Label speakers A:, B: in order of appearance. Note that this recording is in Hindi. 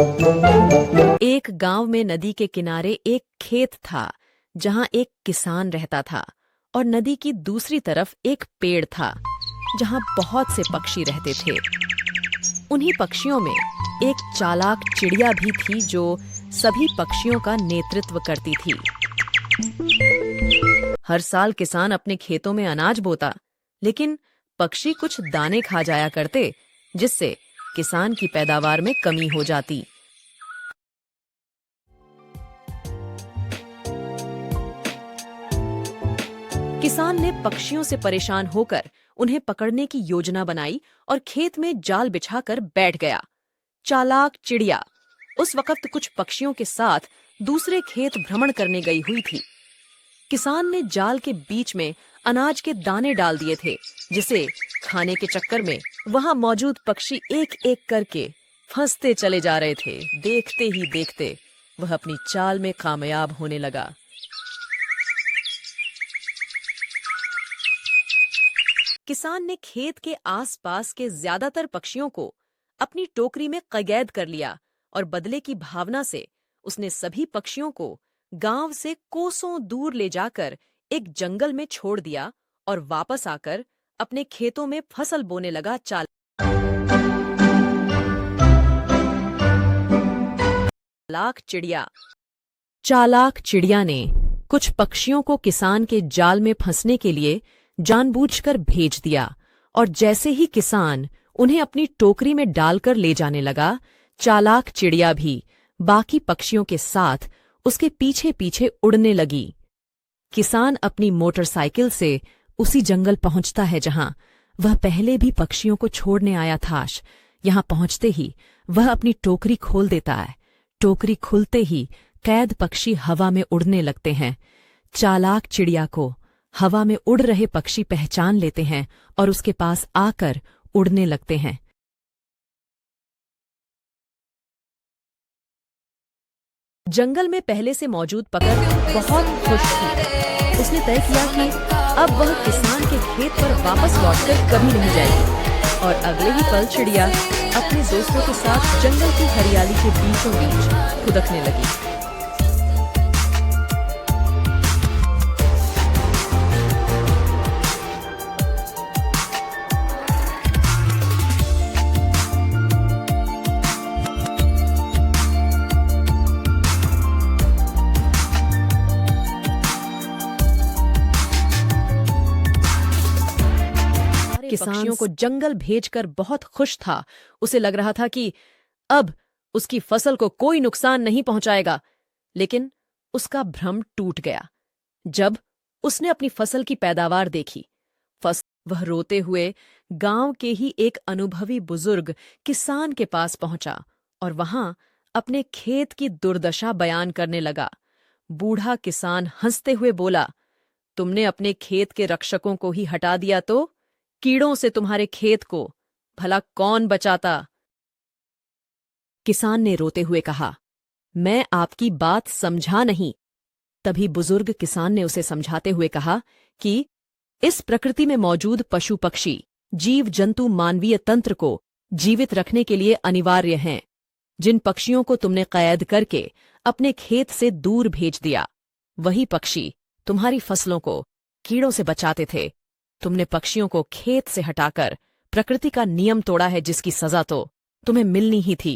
A: एक गांव में नदी के किनारे एक खेत था जहां एक किसान रहता था और नदी की दूसरी तरफ एक पेड़ था जहां बहुत से पक्षी रहते थे। उन्हीं पक्षियों में एक चालाक चिड़िया भी थी जो सभी पक्षियों का नेतृत्व करती थी। हर साल किसान अपने खेतों में अनाज बोता, लेकिन पक्षी कुछ दाने खा जाया करते जिससे किसान की पैदावार में कमी हो जाती। किसान ने पक्षियों से परेशान होकर उन्हें पकड़ने की योजना बनाई और खेत में जाल बिछाकर बैठ गया। चालाक चिड़िया उस वक्त कुछ पक्षियों के साथ दूसरे खेत भ्रमण करने गई हुई थी। किसान ने जाल के बीच में अनाज के दाने डाल दिए थे, जिसे खाने के चक्कर में वहां मौजूद पक्षी एक एक करके फंसते चले जा रहे थे। देखते ही देखते वह अपनी चाल में कामयाब होने लगा। किसान ने खेत के आसपास के ज्यादातर पक्षियों को अपनी टोकरी में कैद कर लिया और बदले की भावना से उसने सभी पक्षियों को गांव से कोसों दूर ले जाकर एक जंगल में छोड़ दिया और वापस आकर अपने खेतों में फसल बोने लगा। चालाक चिड़िया ने कुछ पक्षियों को किसान के जाल में फंसने के लिए जानबूझकर भेज दिया और जैसे ही किसान उन्हें अपनी टोकरी में डालकर ले जाने लगा, चालाक चिड़िया भी बाकी पक्षियों के साथ उसके पीछे पीछे उड़ने लगी। किसान अपनी मोटरसाइकिल से उसी जंगल पहुंचता है जहां वह पहले भी पक्षियों को छोड़ने आया था। यहां पहुंचते ही वह अपनी टोकरी खोल देता है। टोकरी खुलते ही कैद पक्षी हवा में उड़ने लगते हैं। चालाक चिड़िया को हवा में उड़ रहे पक्षी पहचान लेते हैं और उसके पास आकर उड़ने लगते हैं। जंगल में पहले से मौजूद पकड़ बहुत खुश थी। उसने तय किया कि अब वह किसान के खेत पर वापस लौटकर कभी नहीं जाएगी और अगले ही पल चिड़िया अपने दोस्तों के साथ जंगल की हरियाली के बीचों बीच खुदकने लगी। किसान को जंगल भेजकर बहुत खुश था। उसे लग रहा था कि अब उसकी फसल को कोई नुकसान नहीं पहुंचाएगा, लेकिन उसका भ्रम टूट गया जब उसने अपनी फसल की पैदावार देखी। वह रोते हुए गांव के ही एक अनुभवी बुजुर्ग किसान के पास पहुंचा और वहां अपने खेत की दुर्दशा बयान करने लगा। बूढ़ा किसान हंसते हुए बोला, तुमने अपने खेत के रक्षकों को ही हटा दिया तो कीड़ों से तुम्हारे खेत को भला कौन बचाता? किसान ने रोते हुए कहा, मैं आपकी बात समझा नहीं। तभी बुजुर्ग किसान ने उसे समझाते हुए कहा कि इस प्रकृति में मौजूद पशु पक्षी, जीव जंतु मानवीय तंत्र को जीवित रखने के लिए अनिवार्य हैं। जिन पक्षियों को तुमने कैद करके अपने खेत से दूर भेज दिया, वही पक्षी तुम्हारी फसलों को कीड़ों से बचाते थे। तुमने पक्षियों को खेत से हटाकर प्रकृति का नियम तोड़ा है, जिसकी सजा तो तुम्हें मिलनी ही थी।